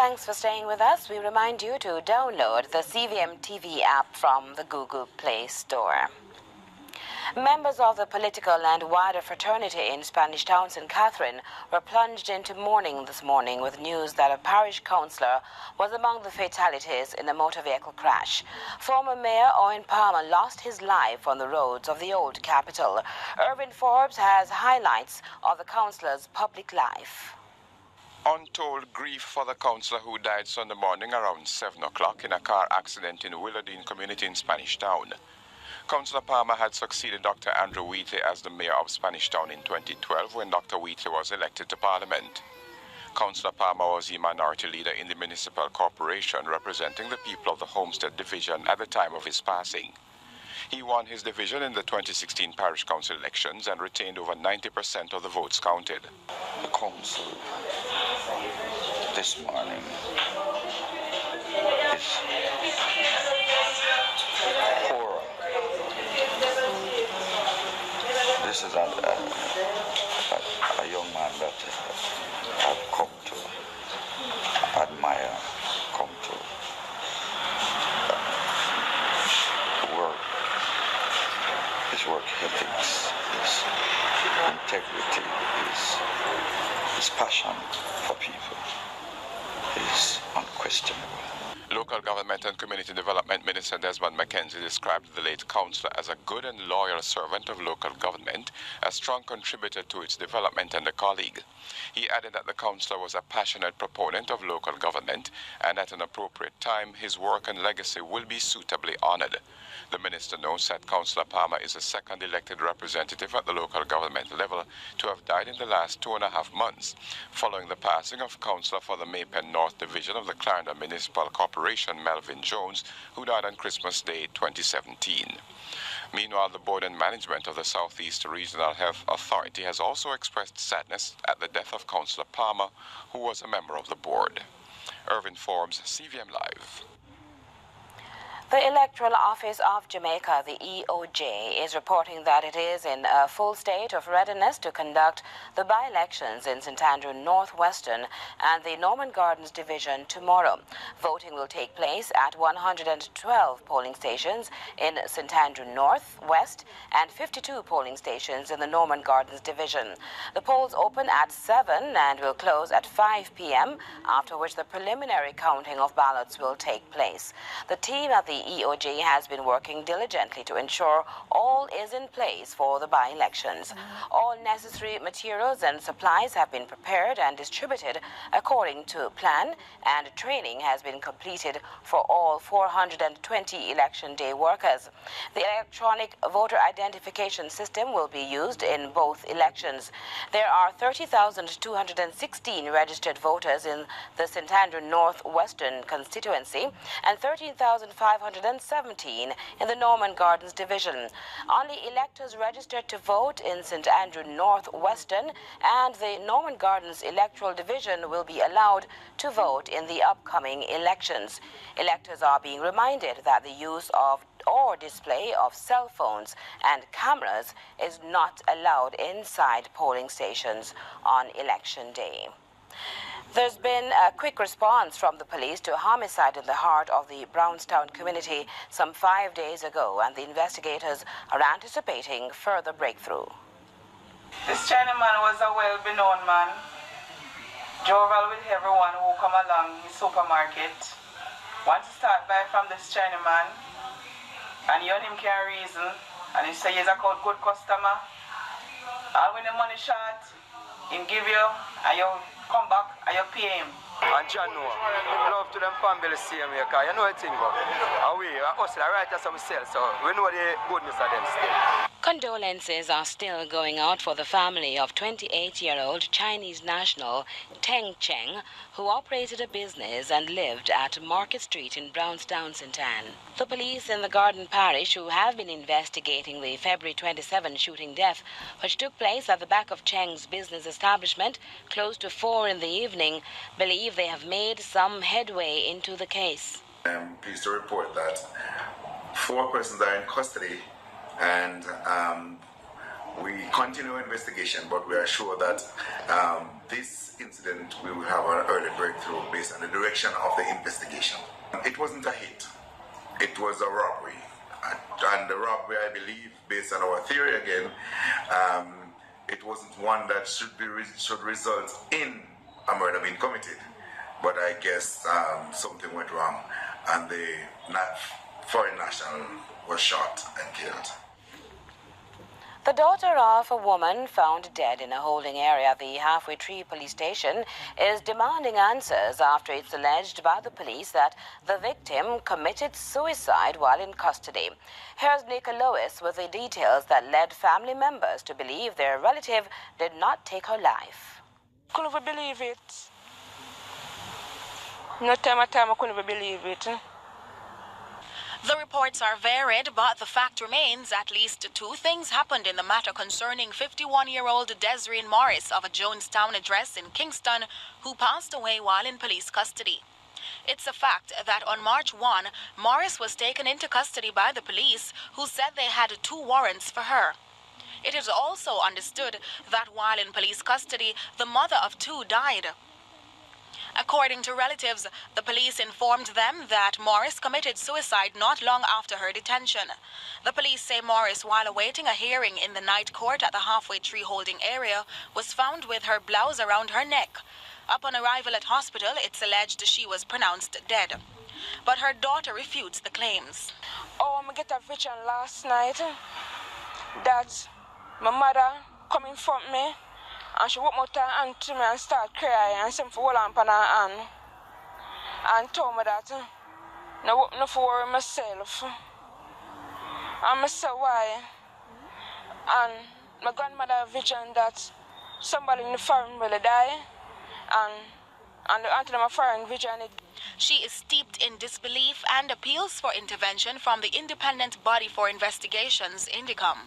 Thanks for staying with us. We remind you to download the CVM TV app from the Google Play Store. Members of the political and wider fraternity in Spanish Town, St. Catherine, were plunged into mourning this morning with news that a parish councillor was among the fatalities in a motor vehicle crash. Former Mayor Owen Palmer lost his life on the roads of the old capital. Irvin Forbes has highlights of the councillor's public life. Untold grief for the councillor who died Sunday morning around 7 o'clock in a car accident in Willowdene community in Spanish Town. Councillor Palmer had succeeded Dr. Andrew Wheatley as the mayor of Spanish Town in 2012 when Dr. Wheatley was elected to Parliament. Councillor Palmer was the minority leader in the municipal corporation representing the people of the Homestead Division at the time of his passing. He won his division in the 2016 parish council elections and retained over 90% of the votes counted. The council this morning is poor. This is a young man that I've come to admire, come to work. His work ethics, his integrity, his passion for people is unquestionable. Local Government and Community Development Minister Desmond McKenzie described the late councillor as a good and loyal servant of local government, a strong contributor to its development and a colleague. He added that the councillor was a passionate proponent of local government and at an appropriate time his work and legacy will be suitably honoured. The minister notes that Councillor Palmer is the second elected representative at the local government level to have died in the last 2.5 months, following the passing of Councillor for the Maypen North Division of the Clarendon Municipal Corporation, Melvin Jones, who died on Christmas Day 2017. Meanwhile, the board and management of the Southeast Regional Health Authority has also expressed sadness at the death of Councillor Palmer, who was a member of the board. Irvin Forbes, CVM Live. The Electoral Office of Jamaica, the EOJ, is reporting that it is in a full state of readiness to conduct the by-elections in St. Andrew Northwestern and the Norman Gardens Division tomorrow. Voting will take place at 112 polling stations in St. Andrew North, West, and 52 polling stations in the Norman Gardens Division. The polls open at 7 and will close at 5 p.m., after which the preliminary counting of ballots will take place. The team at the EOJ has been working diligently to ensure all is in place for the by-elections. All necessary materials and supplies have been prepared and distributed according to plan, and training has been completed for all 420 election day workers. The electronic voter identification system will be used in both elections. There are 30,216 registered voters in the St. Andrew Northwestern constituency and 13,517 in the Norman Gardens Division. Only electors registered to vote in St. Andrew Northwestern and the Norman Gardens Electoral Division will be allowed to vote in the upcoming elections. Electors are being reminded that the use of or display of cell phones and cameras is not allowed inside polling stations on election day. There's been a quick response from the police to a homicide in the heart of the Brownstown community some 5 days ago, and the investigators are anticipating further breakthrough. This Chinaman was a well-known man, jovial with everyone who come along his supermarket. Want to start by from this Chinaman, and you and him can reason, and he say he's a good customer. And when the money short, him give you, and you come back and you pay him. And John know, love to them family same way, because you know the thing about and we hustle right as we sell, so we know the goodness of them still. Condolences are still going out for the family of 28-year-old Chinese national Teng Cheng, who operated a business and lived at Market Street in Brownstown, St. Anne. The police in the Garden Parish, who have been investigating the February 27 shooting death, which took place at the back of Cheng's business establishment close to 4 in the evening, believe they have made some headway into the case. I'm pleased to report that 4 persons are in custody, and We continue investigation, but we are sure that this incident we will have an early breakthrough based on the direction of the investigation. It wasn't a hit. It was a robbery. And the robbery, I believe, based on our theory again, it wasn't one that should result in a murder being committed. But I guess something went wrong, and the foreign national was shot and killed. The daughter of a woman found dead in a holding area at the Halfway Tree police station is demanding answers after it's alleged by the police that the victim committed suicide while in custody. Here's Nika Lewis with the details that led family members to believe their relative did not take her life. Couldn't even believe it. No time I couldn't even believe it. The reports are varied, but the fact remains at least two things happened in the matter concerning 51-year-old Desiree Morris of a Jonestown address in Kingston, who passed away while in police custody. It's a fact that on March 1, Morris was taken into custody by the police, who said they had 2 warrants for her. It is also understood that while in police custody, the mother of 2 died. According to relatives, the police informed them that Morris committed suicide not long after her detention. The police say Morris, while awaiting a hearing in the night court at the Halfway Tree holding area, was found with her blouse around her neck. Upon arrival at hospital, it's alleged she was pronounced dead. But her daughter refutes the claims. Oh, I get a vision last night that my mother come in front of me, and she walked out her hand to me and start crying and sent for hold on her hand and told me that no for worry myself. And I said why? And my grandmother vision that somebody in the family die, and the auntie of my foreign vision it. She is steeped in disbelief and appeals for intervention from the Independent Body for Investigations, INDICOM.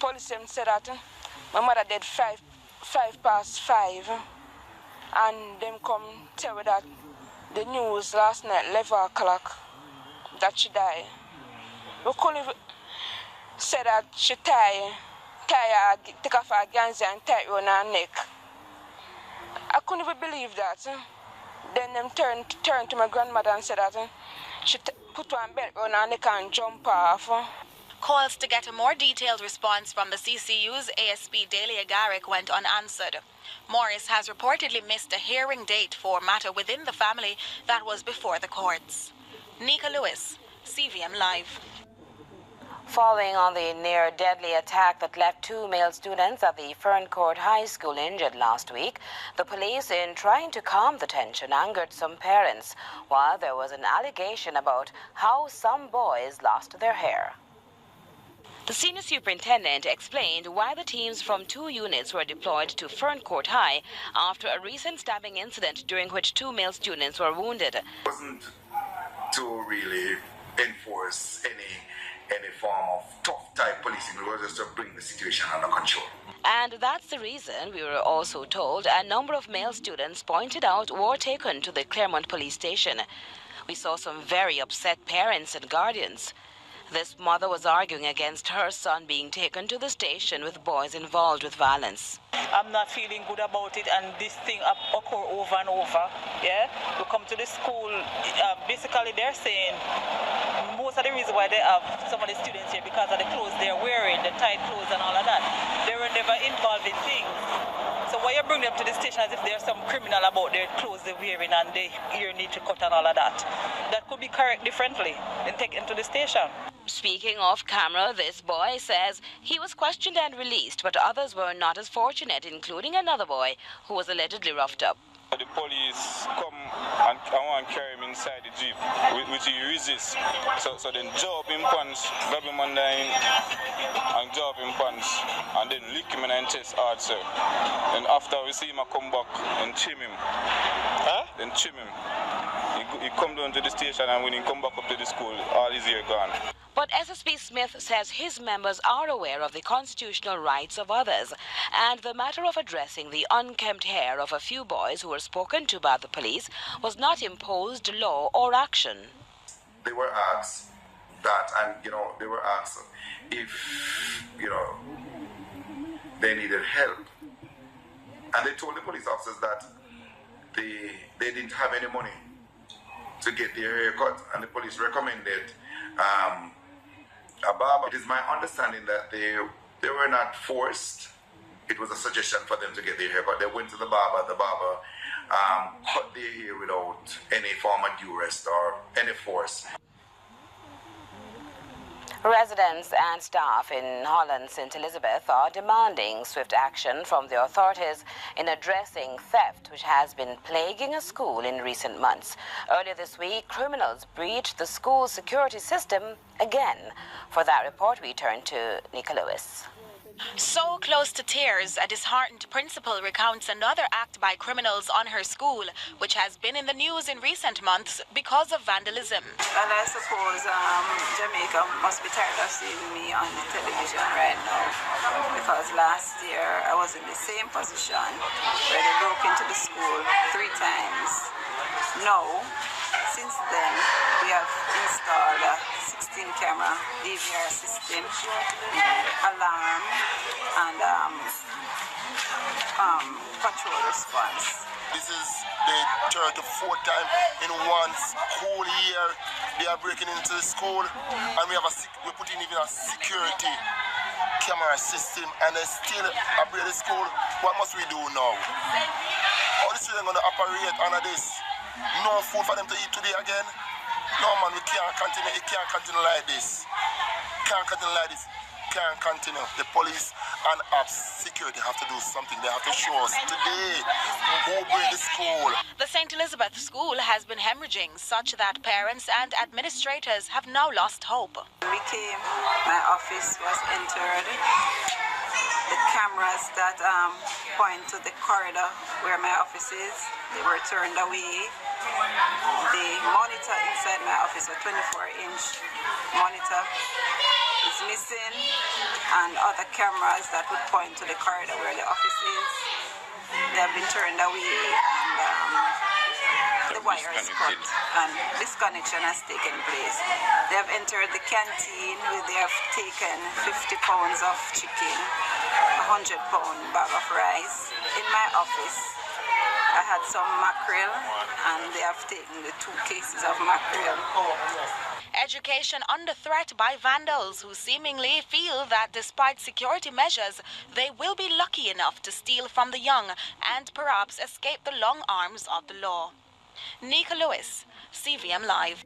Police said that my mother died 5 past 5, and them come tell me that the news last night 11 o'clock that she died. We couldn't even say that she take off her ganzi and tie it around her neck. I couldn't even believe that. Then them turned to my grandmother and said that she put one belt around her neck and jump off. Calls to get a more detailed response from the CCU's ASP Delia Garrick went unanswered. Morris has reportedly missed a hearing date for matter within the family that was before the courts. Nika Lewis, CVM Live. Following on the near-deadly attack that left 2 male students at the Ferncourt High School injured last week, the police, in trying to calm the tension, angered some parents, while there was an allegation about how some boys lost their hair. The senior superintendent explained why the teams from 2 units were deployed to Ferncourt High after a recent stabbing incident during which 2 male students were wounded. It wasn't to really enforce any form of tough type policing, it was just to bring the situation under control. And that's the reason, we were also told, a number of male students pointed out were taken to the Claremont police station. We saw some very upset parents and guardians. This mother was arguing against her son being taken to the station with boys involved with violence. I'm not feeling good about it, and this thing occur over and over. Yeah, we come to the school. Basically, they're saying most of the reason why they have some of the students here because of the clothes they're wearing, the tight clothes and all of that. They were never involved in things. So why you bring them to the station as if there's some criminal about their clothes they're wearing and they ear need to cut and all of that? That could be correct differently and take them to the station. Speaking off camera, this boy says he was questioned and released, but others were not as fortunate, including another boy who was allegedly roughed up. The police come and want to carry him inside the jeep, which he resists. So then jump him pants, grab him under him, and jump him pants, and then lick him in and chest hard, sir. Then after we see him come back and trim him. Huh? Then trim him. He come down to the station, and when he come back up to the school, all his hair gone. But SSP Smith says his members are aware of the constitutional rights of others, and the matter of addressing the unkempt hair of a few boys who were spoken to by the police was not imposed law or action. They were asked that, and they were asked if they needed help. And they told the police officers that they didn't have any money to get their haircut, and the police recommended a barber. It is my understanding that they were not forced. It was a suggestion for them to get their haircut. They went to the barber cut their hair without any form of duress or any force. Residents and staff in Holland St. Elizabeth are demanding swift action from the authorities in addressing theft, which has been plaguing a school in recent months. Earlier this week, criminals breached the school's security system again. For that report, we turn to Nika Lewis. So close to tears, a disheartened principal recounts another act by criminals on her school, which has been in the news in recent months because of vandalism. And I suppose Jamaica must be tired of seeing me on the television right now, because last year I was in the same position where they broke into the school 3 times. Now, since then, we have installed a 16-camera DVR system, alarm, and patrol response. This is the 3rd or 4th time in one school year they are breaking into the school, and we're putting even a security camera system, and they still operate the school. What must we do now? How the students going to operate under this? No food for them to eat today again? No, man, we can't continue. It can't continue like this. Can't continue like this. Can't continue. The police and security have to do something. They have to show us today who break the school. The St. Elizabeth school has been hemorrhaging, such that parents and administrators have now lost hope. When we came, my office was entered. The cameras that point to the corridor where my office is, they were turned away. The monitor inside my office, a 24-inch monitor, is missing, and other cameras that would point to the corridor where the office is, they have been turned away, and the wire is cut, and disconnection has taken place. They have entered the canteen where they have taken 50 pounds of chicken, a 100-pound bag of rice. In my office, I had some mackerel, and they have taken the 2 cases of mackerel. Education under threat by vandals who seemingly feel that despite security measures, they will be lucky enough to steal from the young and perhaps escape the long arms of the law. Nika Lewis, CVM Live.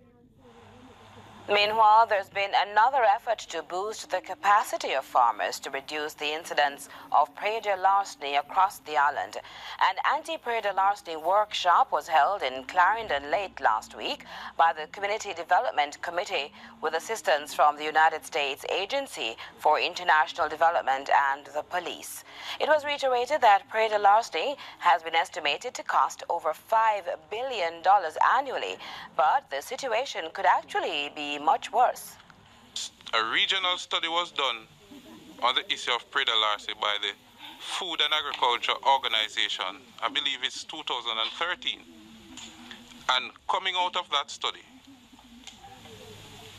Meanwhile, there's been another effort to boost the capacity of farmers to reduce the incidence of prey-deer larceny across the island. An anti-prey-deer larceny workshop was held in Clarendon late last week by the Community Development Committee with assistance from the United States Agency for International Development and the police. It was reiterated that prey-deer larceny has been estimated to cost over $5 billion annually, but the situation could actually be much worse. A regional study was done on the issue of prey-deer larceny by the Food and Agriculture Organization. I believe it's 2013. And coming out of that study,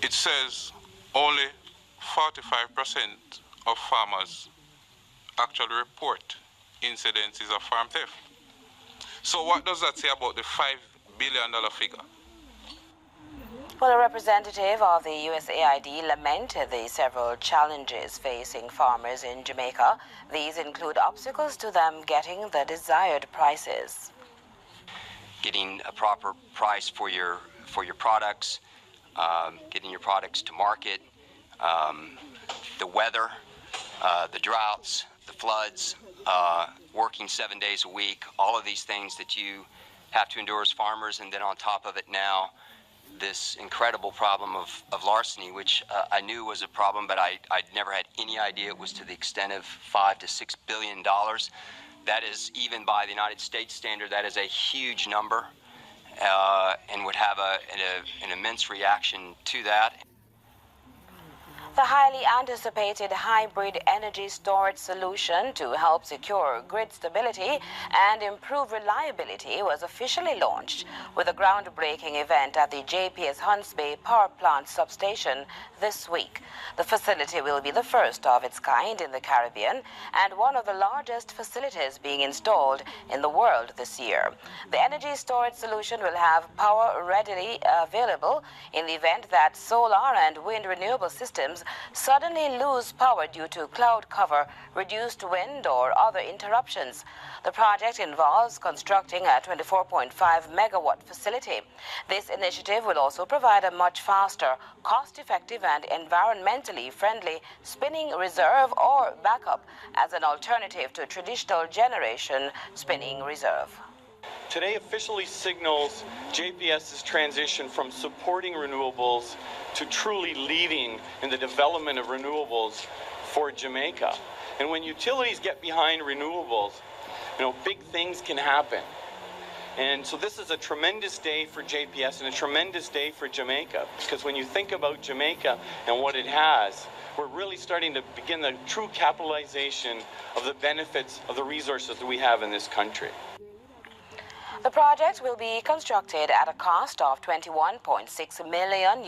it says only 45% of farmers actually report incidences of farm theft. So what does that say about the $5 billion figure? Well, a representative of the USAID lamented the several challenges facing farmers in Jamaica. These include obstacles to them getting the desired prices. Getting a proper price for your products, getting your products to market, the weather, the droughts, the floods, working 7 days a week, all of these things that you have to endure as farmers, and then on top of it now, this incredible problem of larceny, which I knew was a problem, but I'd never had any idea it was to the extent of $5 to $6 billion. That is, even by the United States standard, that is a huge number, and would have an immense reaction to that. The highly anticipated hybrid energy storage solution to help secure grid stability and improve reliability was officially launched with a groundbreaking event at the JPS Hunts Bay Power Plant substation this week. The facility will be the first of its kind in the Caribbean and one of the largest facilities being installed in the world this year. The energy storage solution will have power readily available in the event that solar and wind renewable systems suddenly lose power due to cloud cover, reduced wind, or other interruptions. The project involves constructing a 24.5 megawatt facility. This initiative will also provide a much faster, cost-effective, and environmentally friendly spinning reserve or backup as an alternative to traditional generation spinning reserve. Today officially signals JPS's transition from supporting renewables to truly leading in the development of renewables for Jamaica. And when utilities get behind renewables, big things can happen. And so this is a tremendous day for JPS and a tremendous day for Jamaica, because when you think about Jamaica and what it has, we're really starting to begin the true capitalization of the benefits of the resources that we have in this country. The project will be constructed at a cost of $21.6 million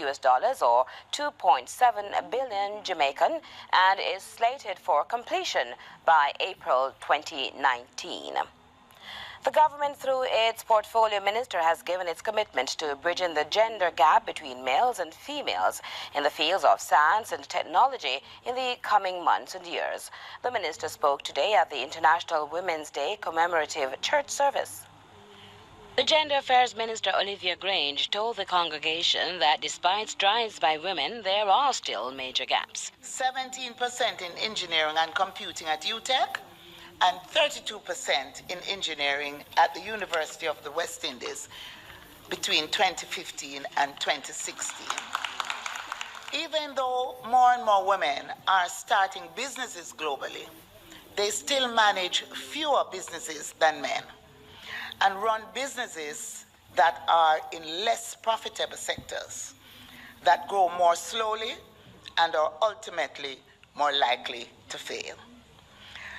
or 2.7 billion Jamaican and is slated for completion by April 2019. The government, through its portfolio minister, has given its commitment to bridging the gender gap between males and females in the fields of science and technology in the coming months and years. The minister spoke today at the International Women's Day commemorative church service. The Gender Affairs Minister Olivia Grange told the congregation that despite strides by women, there are still major gaps. 17% in engineering and computing at UTech and 32% in engineering at the University of the West Indies between 2015 and 2016. Even though more and more women are starting businesses globally, they still manage fewer businesses than men and run businesses that are in less profitable sectors that grow more slowly and are ultimately more likely to fail.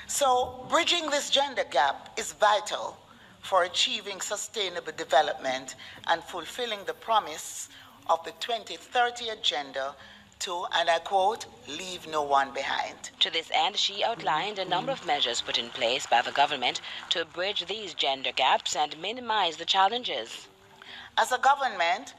So bridging this gender gap is vital for achieving sustainable development and fulfilling the promise of the 2030 agenda to, and I quote, leave no one behind. To this end, she outlined a number of measures put in place by the government to bridge these gender gaps and minimize the challenges. As a government,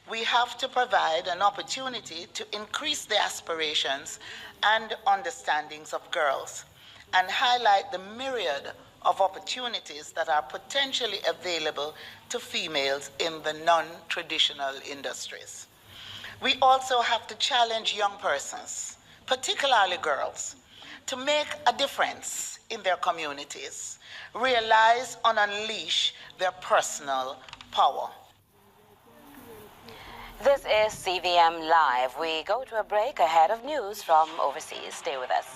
we have to provide an opportunity to increase the aspirations and understandings of girls and highlight the myriad of opportunities that are potentially available to females in the non-traditional industries. We also have to challenge young persons, particularly girls, to make a difference in their communities, realize and unleash their personal power. This is CVM Live. We go to a break ahead of news from overseas. Stay with us.